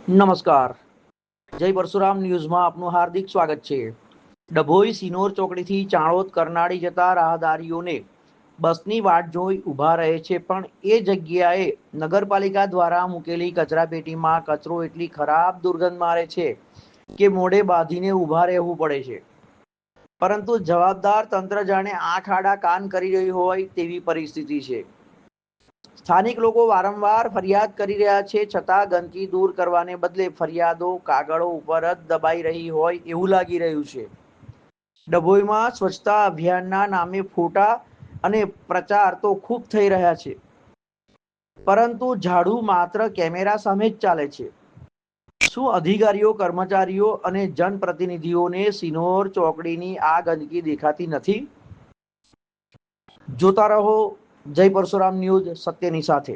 નમસ્કાર. જય પરશુરામ ન્યૂઝમાં આપનું હાર્દિક સ્વાગત છે. ડભોઈ સિનોર ચોકડીથી ચાણોદ કરનાળી જતા રાહદારીઓને બસની વાટ જોઈ ઊભા રહે છે, પણ એ જગ્યાએ નગરપાલિકા દ્વારા મૂકેલી કચરાપેટીમાં કચરો એટલી ખરાબ દુર્ગંધ મારે છે કે મોઢે બાંધીને ઊભા રહેવું પડે છે. પરંતુ જવાબદાર તંત્ર જાણે આંખ આડા કાન કરી રહ્યું હોય તેવી પરિસ્થિતિ છે. સ્થાનિક લોકો વારંવાર ફરિયાદ કરી રહ્યા છે, છતાં ગંદકી દૂર કરવાને બદલે ફરિયાદો કાગળો ઉપર જ દબાઈ રહી હોય એવું લાગી રહ્યું છે. ડભોઈમાં સ્વચ્છતા અભિયાનના નામે ફોટા અને પ્રચાર તો ખૂબ થઈ રહ્યા છે, પરંતુ ઝાડુ માત્ર કેમેરા સામે જ ચાલે છે. શું અધિકારીઓ, કર્મચારીઓ અને જનપ્રતિનિધિઓને સિનોર ચોકડીની આ ગંદકી દેખાતી નથી? જોતા રહો જય પરશુરામ ન્યૂઝ, સત્યની સાથે.